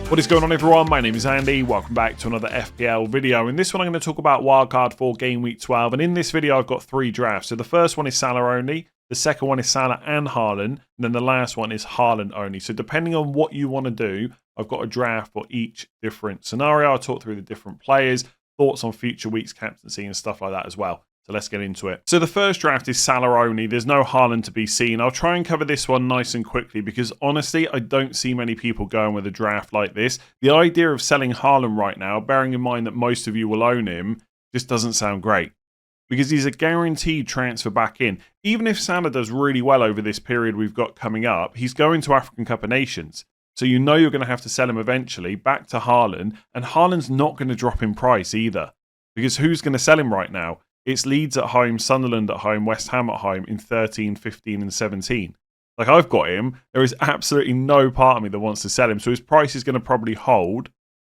What is going on, everyone? My name is Andy. Welcome back to another FPL video. In this one, I'm going to talk about Wildcard for Game Week 12. And in this video, I've got 3 drafts. So the first one is Salah only. The second one is Salah and Haaland. And then the last one is Haaland only. So depending on what you want to do, I've got a draft for each different scenario. I'll talk through the different players, thoughts on future weeks' captaincy and stuff like that as well. So let's get into it. So the first draft is Salah only. There's no Haaland to be seen. I'll try and cover this one nice and quickly because honestly, I don't see many people going with a draft like this. The idea of selling Haaland right now, bearing in mind that most of you will own him, just doesn't sound great. Because he's a guaranteed transfer back in. Even if Salah does really well over this period we've got coming up, he's going to African Cup of Nations. So you know you're going to have to sell him eventually back to Haaland. And Haaland's not going to drop in price either. Because who's going to sell him right now? It's Leeds at home, Sunderland at home, West Ham at home in 13, 15 and 17. Like, I've got him. There is absolutely no part of me that wants to sell him. So his price is going to probably hold.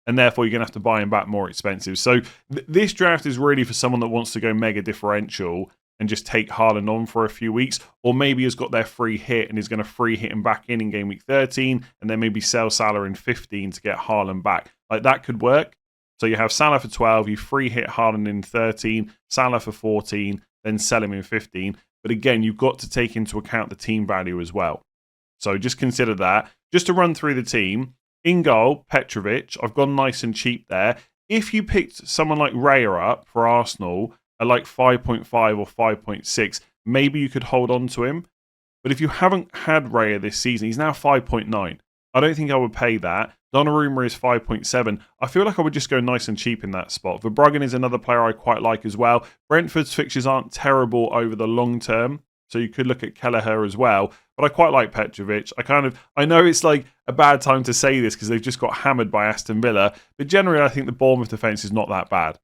And therefore, you're going to have to buy him back more expensive. So this draft is really for someone that wants to go mega differential and just take Haaland on for a few weeks. Or maybe has got their free hit and is going to free hit him back in Game Week 13. And then maybe sell Salah in 15 to get Haaland back. Like, that could work. So you have Salah for 12, you free hit Haaland in 13, Salah for 14, then sell him in 15. But again, you've got to take into account the team value as well. So just consider that. Just to run through the team, in goal, Petrovic. I've gone nice and cheap there. If you picked someone like Raya up for Arsenal at like 5.5 or 5.6, maybe you could hold on to him. But if you haven't had Raya this season, he's now 5.9. I don't think I would pay that. Donnarumma is 5.7. I feel like I would just go nice and cheap in that spot. Verbruggen is another player I quite like as well. Brentford's fixtures aren't terrible over the long term, so you could look at Kelleher as well. But I quite like Petrovic. I know it's like a bad time to say this because they've just got hammered by Aston Villa, but generally I think the Bournemouth defence is not that bad.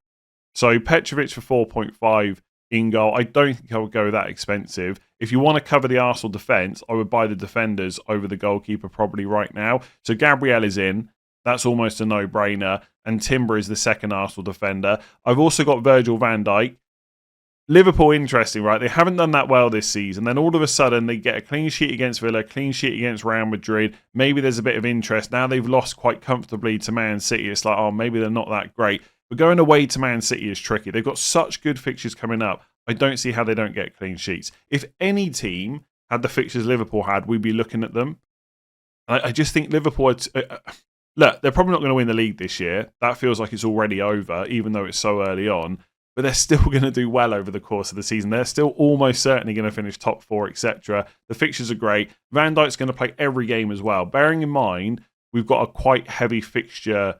So Petrovic for 4.5 in goal. I don't think I would go that expensive. If you want to cover the Arsenal defence, I would buy the defenders over the goalkeeper probably right now. So Gabriel is in. That's almost a no-brainer. And Timber is the second Arsenal defender. I've also got Virgil van Dijk. Liverpool, interesting, right? They haven't done that well this season. Then all of a sudden, they get a clean sheet against Villa, clean sheet against Real Madrid. Maybe there's a bit of interest. Now they've lost quite comfortably to Man City. It's like, oh, maybe they're not that great. But going away to Man City is tricky. They've got such good fixtures coming up. I don't see how they don't get clean sheets. If any team had the fixtures Liverpool had, we'd be looking at them. I just think Liverpool... look, they're probably not going to win the league this year. That feels like it's already over, even though it's so early on. But they're still going to do well over the course of the season. They're still almost certainly going to finish top 4, etc. The fixtures are great. Van Dijk's going to play every game as well. Bearing in mind, we've got a quite heavy fixture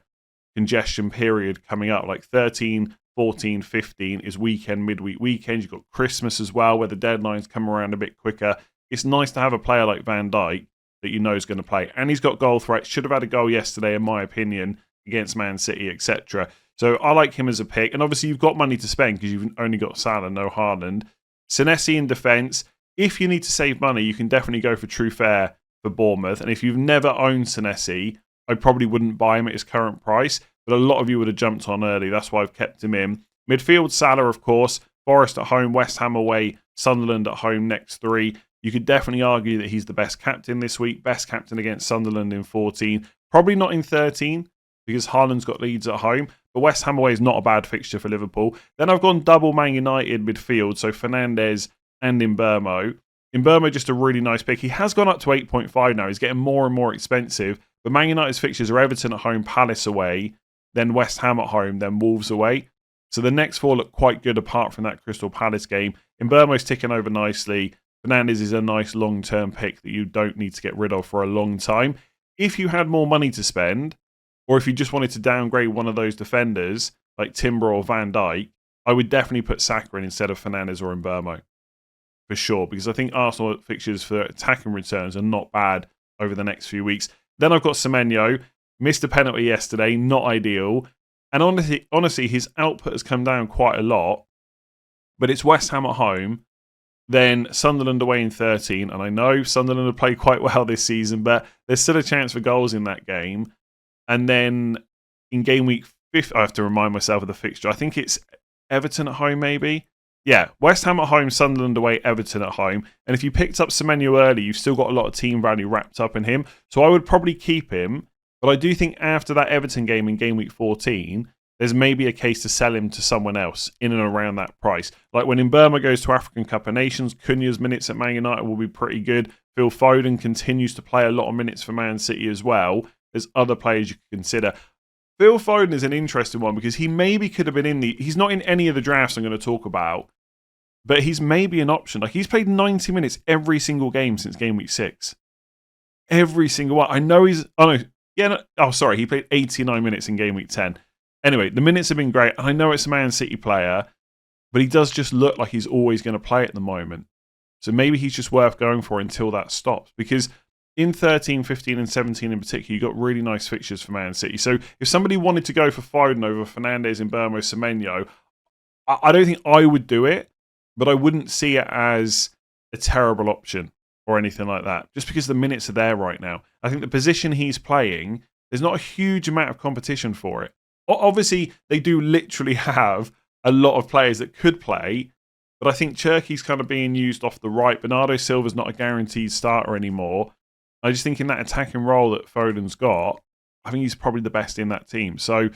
congestion period coming up, like 13, 14, 15 is weekend, midweek weekend. You've got Christmas as well, where the deadlines come around a bit quicker. It's nice to have a player like Van Dijk that you know is going to play. And he's got goal threat. Should have had a goal yesterday, in my opinion, against Man City, etc. So I like him as a pick. And obviously you've got money to spend because you've only got Salah, no Haaland. Senesi in defence. If you need to save money, you can definitely go for True Fair for Bournemouth. And if you've never owned Senesi, I probably wouldn't buy him at his current price. But a lot of you would have jumped on early. That's why I've kept him in. Midfield, Salah, of course. Forest at home, West Ham away, Sunderland at home, next 3. You could definitely argue that he's the best captain this week. Best captain against Sunderland in 14. Probably not in 13 because Haaland's got Leeds at home. But West Ham away is not a bad fixture for Liverpool. Then I've gone double Man United midfield. So Fernandes and Mbeumo. Mbeumo just a really nice pick. He has gone up to 8.5 now. He's getting more and more expensive. But Man United's fixtures are Everton at home, Palace away, then West Ham at home, then Wolves away. So the next 4 look quite good apart from that Crystal Palace game. Mbeumo's ticking over nicely. Fernandes is a nice long-term pick that you don't need to get rid of for a long time. If you had more money to spend, or if you just wanted to downgrade one of those defenders, like Timber or Van Dijk, I would definitely put Saka in instead of Fernandes or Mbeumo. For sure, because I think Arsenal fixtures for attacking returns are not bad over the next few weeks. Then I've got Semenyo. Missed a penalty yesterday, not ideal. And honestly, his output has come down quite a lot. But it's West Ham at home, then Sunderland away in 13. And I know Sunderland have played quite well this season, but there's still a chance for goals in that game. And then in game week 5, I have to remind myself of the fixture. I think it's Everton at home, maybe. Yeah, West Ham at home, Sunderland away, Everton at home. And if you picked up Semenyo early, you've still got a lot of team value wrapped up in him. So I would probably keep him. But I do think after that Everton game in game week 14, there's maybe a case to sell him to someone else in and around that price. Like when Mbeumo goes to African Cup of Nations, Cunha's minutes at Man United will be pretty good. Phil Foden continues to play a lot of minutes for Man City as well. There's other players you could consider. Phil Foden is an interesting one because he maybe could have been in the... He's not in any of the drafts I'm going to talk about, but he's maybe an option. Like he's played 90 minutes every single game since game week 6. Every single one. I know he's... Oh, no. Yeah, no, oh, sorry. He played 89 minutes in game week 10. Anyway, the minutes have been great. I know it's a Man City player, but he does just look like he's always going to play at the moment. So maybe he's just worth going for until that stops. Because in 13, 15 and 17 in particular, you got really nice fixtures for Man City. So if somebody wanted to go for Foden over Fernandes, Mbeumo, Semenyo, I don't think I would do it, but I wouldn't see it as a terrible option or anything like that, just because the minutes are there right now. I think the position he's playing, there's not a huge amount of competition for it. Obviously, they do literally have a lot of players that could play, but I think Cherki's kind of being used off the right. Bernardo Silva's not a guaranteed starter anymore. I just think in that attacking role that Foden's got, I think he's probably the best in that team. So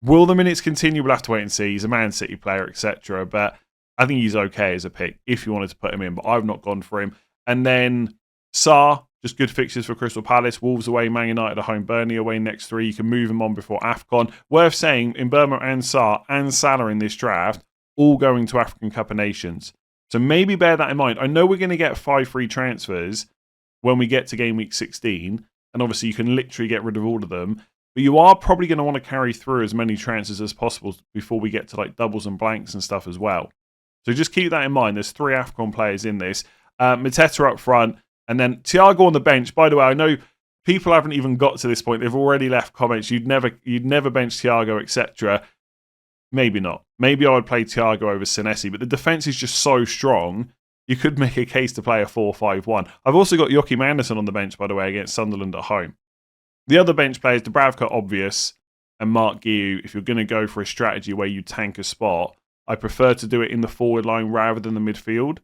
will the minutes continue? We'll have to wait and see. He's a Man City player, etc. But I think he's okay as a pick if you wanted to put him in, but I've not gone for him. And then Sarr, just good fixtures for Crystal Palace. Wolves away, Man United at home, Burnley away next 3. You can move him on before AFCON. Worth saying, Mbeumo and Sarr and Salah in this draft, all going to African Cup of Nations. So maybe bear that in mind. I know we're going to get 5 free transfers when we get to game week 16. And obviously you can literally get rid of all of them. But you are probably going to want to carry through as many transfers as possible before we get to like doubles and blanks and stuff as well. So just keep that in mind. There's 3 AFCON players in this. Mateta up front, and then Thiago on the bench. By the way, I know people haven't even got to this point. They've already left comments. You'd never bench Thiago, etc. Maybe not. Maybe I would play Thiago over Senesi, but the defence is just so strong, you could make a case to play a 4-5-1. I've also got Joachim Andersen on the bench, by the way, against Sunderland at home. The other bench players, Dubravka, obvious, and Mark Guiu, if you're going to go for a strategy where you tank a spot, I prefer to do it in the forward line rather than the midfield.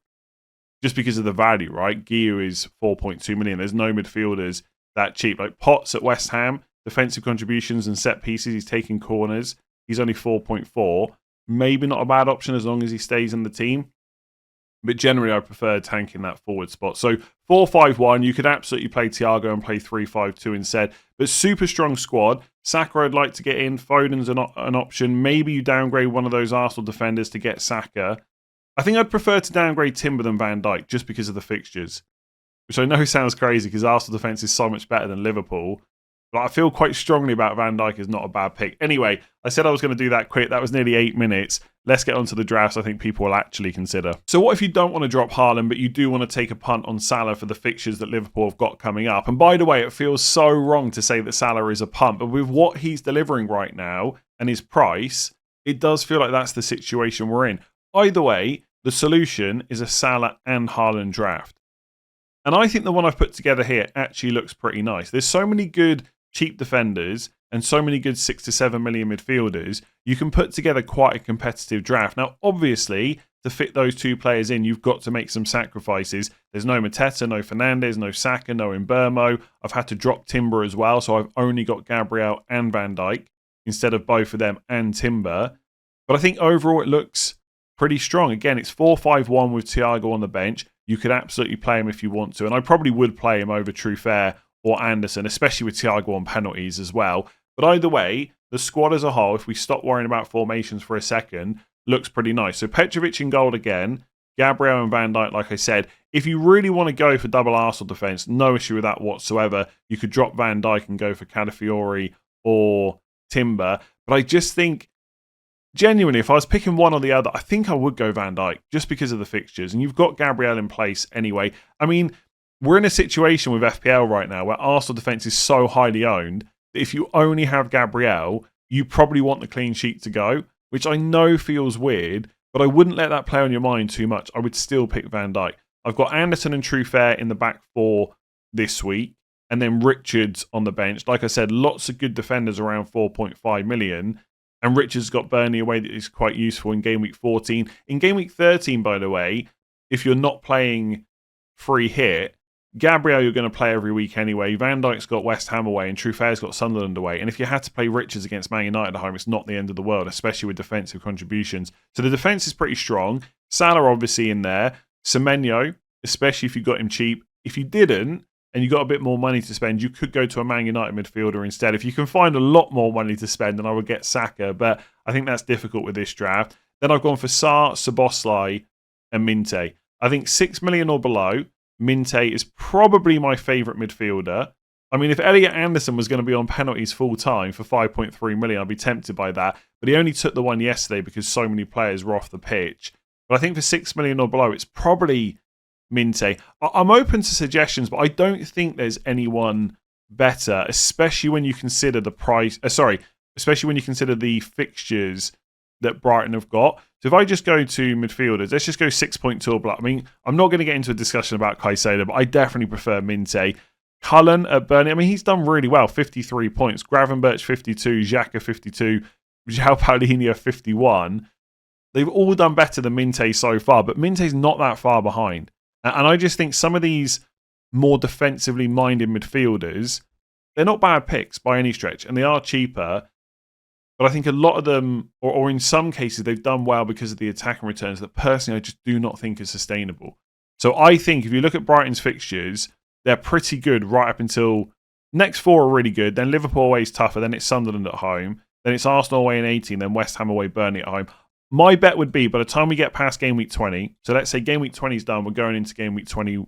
Just because of the value, right? Guiu is 4.2 million. There's no midfielders that cheap. Like Potts at West Ham, defensive contributions and set pieces. He's taking corners. He's only 4.4. Maybe not a bad option as long as he stays in the team. But generally, I prefer tanking that forward spot. So 4-5-1, you could absolutely play Thiago and play 3-5-2 instead. But super strong squad. Saka I'd like to get in. Foden's an option. Maybe you downgrade one of those Arsenal defenders to get Saka. I think I'd prefer to downgrade Timber than Van Dijk just because of the fixtures, which I know sounds crazy because Arsenal defence is so much better than Liverpool. But I feel quite strongly about Van Dijk as not a bad pick. Anyway, I said I was going to do that quick. That was nearly 8 minutes. Let's get on to the drafts I think people will actually consider. So what if you don't want to drop Haaland, but you do want to take a punt on Salah for the fixtures that Liverpool have got coming up? And by the way, it feels so wrong to say that Salah is a punt, but with what he's delivering right now and his price, it does feel like that's the situation we're in. Either way, the solution is a Salah and Haaland draft. And I think the one I've put together here actually looks pretty nice. There's so many good cheap defenders and so many good 6 to 7 million midfielders. You can put together quite a competitive draft. Now, obviously, to fit those 2 players in, you've got to make some sacrifices. There's no Mateta, no Fernandes, no Saka, no Mbeumo. I've had to drop Timber as well, so I've only got Gabriel and Van Dijk instead of both of them and Timber. But I think overall it looks pretty strong. Again, it's 4-5-1 with Thiago on the bench. You could absolutely play him if you want to. And I probably would play him over Truffert or Anderson, especially with Thiago on penalties as well. But either way, the squad as a whole, if we stop worrying about formations for a second, looks pretty nice. So Petrovic in goal again. Gabriel and Van Dijk, like I said. If you really want to go for double Arsenal defence, no issue with that whatsoever. You could drop Van Dijk and go for Calafiori or Timber. But I just think, genuinely, if I was picking one or the other, I think I would go Van Dijk just because of the fixtures. And you've got Gabriel in place anyway. I mean, we're in a situation with FPL right now where Arsenal defence is so highly owned that if you only have Gabriel, you probably want the clean sheet to go, which I know feels weird, but I wouldn't let that play on your mind too much. I would still pick Van Dijk. I've got Anderson and Truffert in the back 4 this week, and then Richards on the bench. Like I said, lots of good defenders around 4.5 million. And Richards got Burnley away that is quite useful in game week 14. In game week 13, by the way, if you're not playing free hit, Gabriel, you're going to play every week anyway. Van Dijk's got West Ham away, and Truffaire's got Sunderland away. And if you had to play Richards against Man United at home, it's not the end of the world, especially with defensive contributions. So the defence is pretty strong. Salah obviously in there. Semenyo, especially if you got him cheap. If you didn't, and you got a bit more money to spend, you could go to a Man United midfielder instead. If you can find a lot more money to spend, then I would get Saka, but I think that's difficult with this draft. Then I've gone for Sarr, Szoboszlai, and Minte. I think 6 million or below, Minte is probably my favourite midfielder. I mean, if Elliot Anderson was going to be on penalties full time for 5.3 million, I'd be tempted by that. But he only took the one yesterday because so many players were off the pitch. But I think for 6 million or below, it's probably Minte. I'm open to suggestions, but I don't think there's anyone better, especially when you consider the price. Especially when you consider the fixtures that Brighton have got. So if I just go to midfielders, let's just go 6.2 or below. I mean, I'm not going to get into a discussion about Caicedo, but I definitely prefer Minte. Cullen at Burnley, I mean, he's done really well, 53 points. Gravenberch, 52. Xhaka, 52. João Paulinho, 51. They've all done better than Minte so far, but Minte's not that far behind. And I just think some of these more defensively minded midfielders, they're not bad picks by any stretch, and they are cheaper. But I think a lot of them, or in some cases, they've done well because of the attacking returns that personally I just do not think are sustainable. So I think if you look at Brighton's fixtures, they're pretty good right up until next 4 are really good. Then Liverpool away is tougher. Then it's Sunderland at home. Then it's Arsenal away in 18. Then West Ham away, Burnley at home. My bet would be by the time we get past game week 20, so let's say game week 20 is done, we're going into game week 21.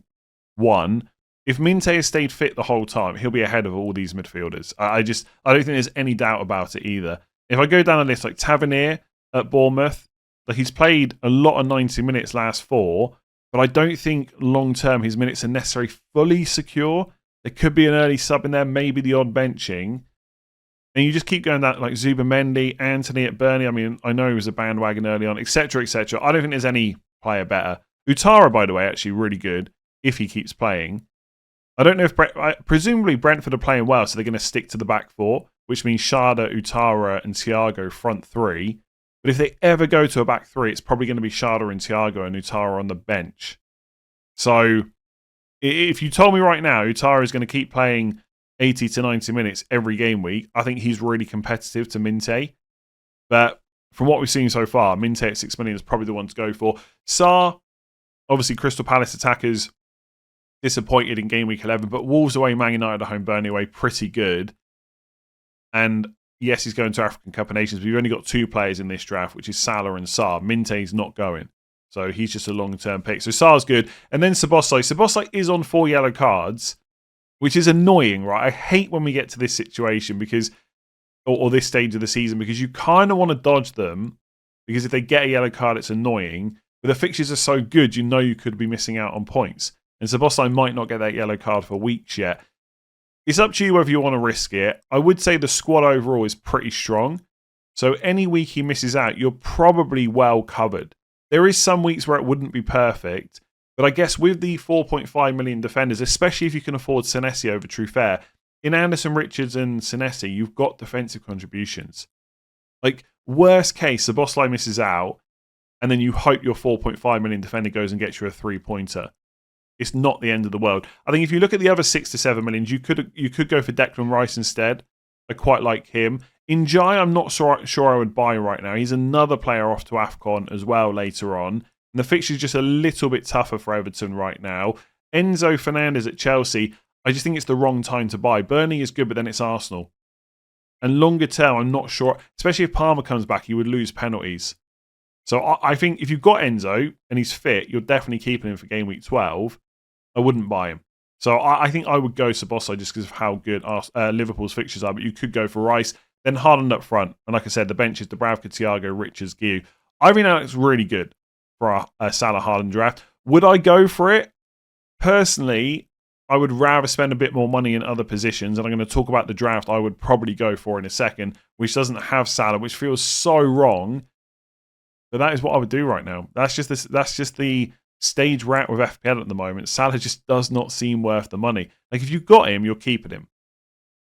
If Minte has stayed fit the whole time, he'll be ahead of all these midfielders. I don't think there's any doubt about it either. If I go down the list, like Tavernier at Bournemouth, like he's played a lot of 90 minutes last 4, but I don't think long-term his minutes are necessarily fully secure. There could be an early sub in there, maybe the odd benching. And you just keep going down, like Zubamendi, Anthony at Burnley. I mean, I know he was a bandwagon early on, etc., etc. I don't think there's any player better. Utara, by the way, actually really good if he keeps playing. I don't know if presumably Brentford are playing well, so they're going to stick to the back 4, which means Shada, Utara, and Thiago front 3. But if they ever go to a back 3, it's probably going to be Shada and Thiago and Utara on the bench. So if you told me right now Utara is going to keep playing 80 to 90 minutes every game week, I think he's really competitive to Minte. But from what we've seen so far, Minte at 6 million is probably the one to go for. Sarr, obviously Crystal Palace attackers, disappointed in game week 11, but Wolves away, Man United at home, Burnley away, pretty good. And yes, he's going to African Cup of Nations, but you've only got 2 players in this draft, which is Salah and Sarr. Minte's not going. So he's just a long-term pick. So Sarr's good. And then Szoboszlai. Szoboszlai is on 4 yellow cards, which is annoying, right? I hate when we get to this situation because, or this stage of the season, because you kind of want to dodge them, because if they get a yellow card, it's annoying. But the fixtures are so good, you know you could be missing out on points. And Szoboszlai might not get that yellow card for weeks yet. It's up to you whether you want to risk it. I would say the squad overall is pretty strong. So any week he misses out, you're probably well covered. There is some weeks where it wouldn't be perfect. But I guess with the 4.5 million defenders, especially if you can afford Senesi over Truffert, in Anderson, Richards and Senesi, you've got defensive contributions. Like, worst case, Szoboszlai misses out, and then you hope your 4.5 million defender goes and gets you a 3-pointer. It's not the end of the world. I think if you look at the other 6 to 7 millions, you could go for Declan Rice instead. I quite like him. Njai, I'm not sure I would buy right now. He's another player off to AFCON as well later on. And the fixture's just a little bit tougher for Everton right now. Enzo Fernandez at Chelsea, I just think it's the wrong time to buy. Burnley is good, but then it's Arsenal. And longer term, I'm not sure, especially if Palmer comes back, he would lose penalties. So I think if you've got Enzo and he's fit, you're definitely keeping him for game week 12. I wouldn't buy him. So I think I would go Szoboszlai just because of how good Liverpool's fixtures are. But you could go for Rice. Then Haaland up front. And like I said, the bench is Dubravka, Thiago, Richards, Guiu. I think that's really good for a Salah Haaland draft. Would I go for it? Personally, I would rather spend a bit more money in other positions. And I'm going to talk about the draft I would probably go for in a second, which doesn't have Salah, which feels so wrong. But that is what I would do right now. That's just the stage we're at with FPL at the moment. Salah just does not seem worth the money. Like, if you've got him, you're keeping him.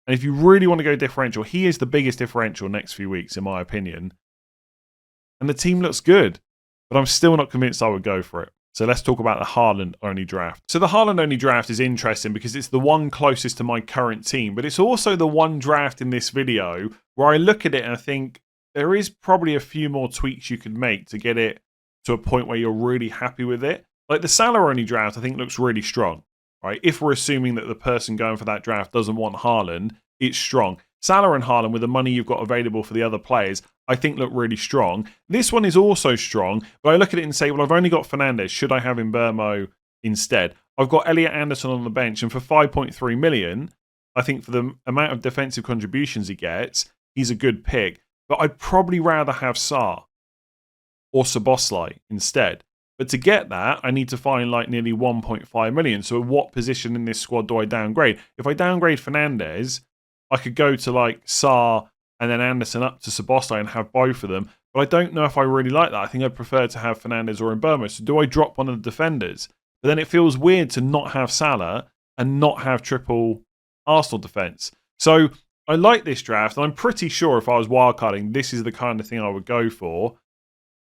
And if you really want to go differential, he is the biggest differential next few weeks, in my opinion. And the team looks good. But I'm still not convinced I would go for it. So let's talk about the Haaland only draft. So the Haaland only draft is interesting because it's the one closest to my current team, but it's also the one draft in this video where I look at it and I think there is probably a few more tweaks you could make to get it to a point where you're really happy with it. Like the Salah only draft, I think looks really strong, right? If we're assuming that the person going for that draft doesn't want Haaland, it's strong. Salah and Haaland, with the money you've got available for the other players, I think look really strong. This one is also strong, but I look at it and say, well, I've only got Fernandes. Should I have Mbeumo instead? I've got Elliot Anderson on the bench, and for 5.3 million, I think for the amount of defensive contributions he gets, he's a good pick. But I'd probably rather have Salah or Szoboszlai instead. But to get that, I need to find like nearly 1.5 million. So what position in this squad do I downgrade? If I downgrade Fernandes, I could go to like Saar and then Anderson up to Szoboszlai and have both of them. But I don't know if I really like that. I think I'd prefer to have Fernandes or Mbeumo. So do I drop one of the defenders? But then it feels weird to not have Salah and not have triple Arsenal defence. So I like this draft. And I'm pretty sure if I was wildcarding, this is the kind of thing I would go for.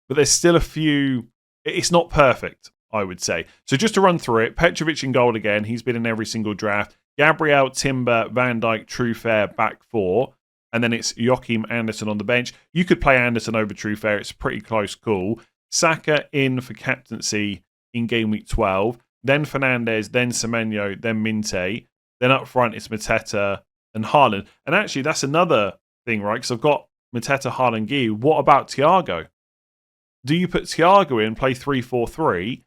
But there's still a few... It's not perfect, I would say. So just to run through it, Petrovic in goal again. He's been in every single draft. Gabriel, Timber, Van Dijk, Truefair, back four. And then it's Joachim Anderson on the bench. You could play Anderson over Truefair. It's a pretty close call. Saka in for captaincy in game week 12. Then Fernandes, then Semenyo, then Minte. Then up front, it's Mateta and Haaland. And actually, that's another thing, right? Because I've got Mateta, Haaland, Guy. What about Thiago? Do you put Thiago in, play 3-4-3,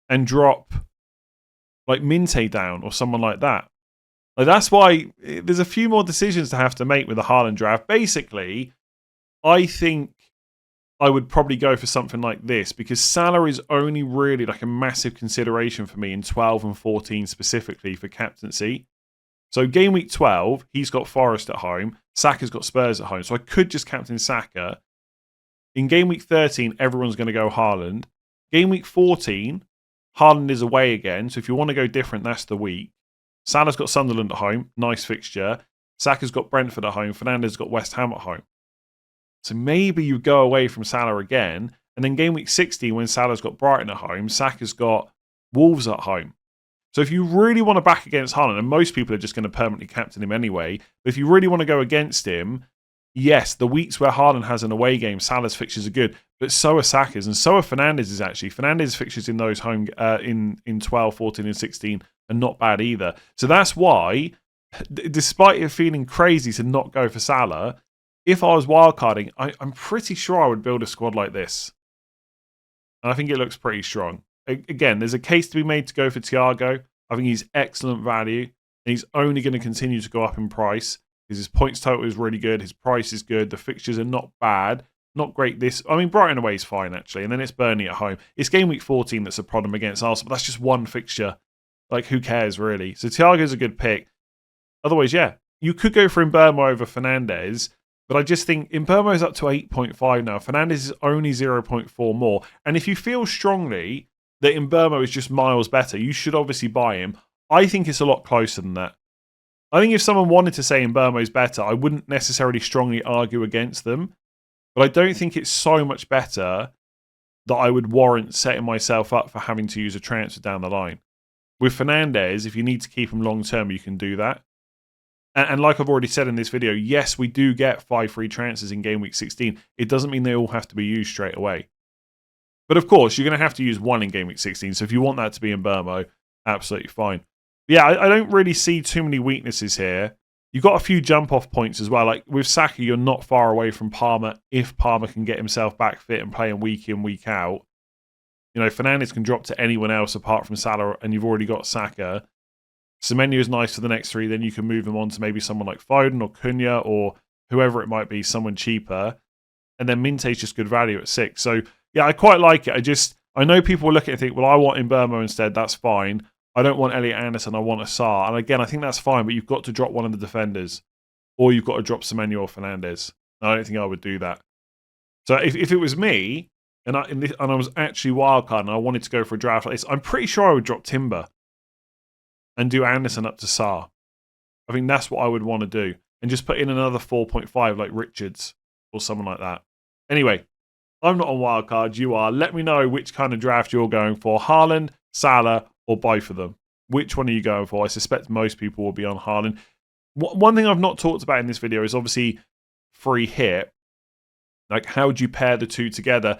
and drop like Minte down or someone like that? Like that's why there's a few more decisions to have to make with the Haaland draft. Basically, I think I would probably go for something like this because Salah is only really like a massive consideration for me in 12 and 14 specifically for captaincy. So game week 12, he's got Forest at home. Saka's got Spurs at home. So I could just captain Saka. In game week 13, everyone's going to go Haaland. Game week 14, Haaland is away again. So if you want to go different, that's the week. Salah's got Sunderland at home. Nice fixture. Saka's got Brentford at home. Fernandes got West Ham at home. So maybe you go away from Salah again. And then game week 16, when Salah's got Brighton at home, Saka's got Wolves at home. So if you really want to back against Haaland, and most people are just going to permanently captain him anyway, but if you really want to go against him, yes, the weeks where Haaland has an away game, Salah's fixtures are good, but so are Saka's, and so are Fernandes's actually. Fernandes' fixtures in those home in 12, 14 and 16 are not bad either. So that's why, despite it feeling crazy to not go for Salah, if I was wildcarding, I'm pretty sure I would build a squad like this. And I think it looks pretty strong. Again, there's a case to be made to go for Thiago. I think he's excellent value, and he's only going to continue to go up in price because his points total is really good, his price is good, the fixtures are not bad, not great. Brighton away is fine actually, and then it's Burnley at home. It's game week 14 that's a problem against Arsenal, but that's just one fixture. Like, who cares really? So Thiago's a good pick. Otherwise, yeah, you could go for Mbeumo over Fernandes, but I just think Mbeumo's up to 8.5 now. Fernandes is only 0.4 more. And if you feel strongly that Mbeumo is just miles better, you should obviously buy him. I think it's a lot closer than that. I think if someone wanted to say Mbeumo's better, I wouldn't necessarily strongly argue against them. But I don't think it's so much better that I would warrant setting myself up for having to use a transfer down the line. With Fernandes, if you need to keep him long term, you can do that. And like I've already said in this video, yes, we do get 5 free transfers in game week 16. It doesn't mean they all have to be used straight away. But of course, you're going to have to use one in game week 16. So if you want that to be Mbeumo, absolutely fine. But yeah, I don't really see too many weaknesses here. You've got a few jump-off points as well. Like with Saka, you're not far away from Palmer if Palmer can get himself back fit and playing week in, week out. You know, Fernandes can drop to anyone else apart from Salah, and you've already got Saka. Semenyo is nice for the next 3. Then you can move him on to maybe someone like Foden or Cunha or whoever it might be, someone cheaper. And then Minte's just good value at 6. So, yeah, I quite like it. I know people will look at it and think, well, I want Mbeumo instead. That's fine. I don't want Elliot Anderson. I want Asar. And again, I think that's fine, but you've got to drop one of the defenders. Or you've got to drop Semenyo or Fernandes. I don't think I would do that. So if it was me, and I was actually wildcard and I wanted to go for a draft like this, I'm pretty sure I would drop Timber and do Anderson up to Saar. I think that's what I would want to do. And just put in another 4.5 like Richards or someone like that. Anyway, I'm not on wildcard, you are. Let me know which kind of draft you're going for. Haaland, Salah, or both of them. Which one are you going for? I suspect most people will be on Haaland. One thing I've not talked about in this video is obviously free hit. Like, how do you pair the two together?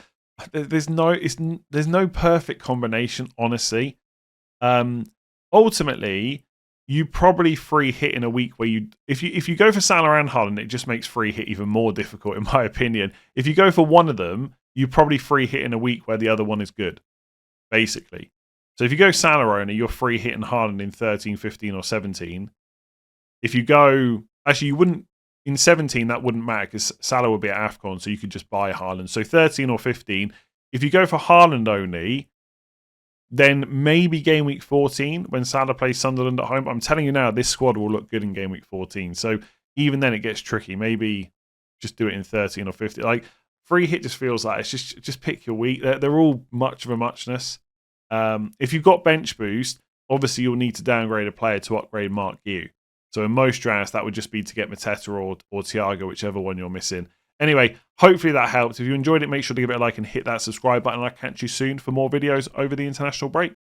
There's no perfect combination, honestly. Ultimately, you probably free hit in a week where if you go for Salah and Haaland, it just makes free hit even more difficult, in my opinion. If you go for one of them, you probably free hit in a week where the other one is good, basically. So if you go Salah only, you're free hitting Haaland in 13, 15, or 17. If you go, actually, you wouldn't, in 17, that wouldn't matter because Salah would be at AFCON, so you could just buy Haaland. So 13 or 15. If you go for Haaland only, then maybe game week 14 when Salah plays Sunderland at home. I'm telling you now, this squad will look good in game week 14. So even then, it gets tricky. Maybe just do it in 13 or 15. Like, free hit just feels like it's just pick your week. They're all much of a muchness. If you've got bench boost, obviously you'll need to downgrade a player to upgrade Mark Yu. So in most drafts, that would just be to get Mateta or Thiago, whichever one you're missing. Anyway, hopefully that helped. If you enjoyed it, make sure to give it a like and hit that subscribe button. I'll catch you soon for more videos over the international break.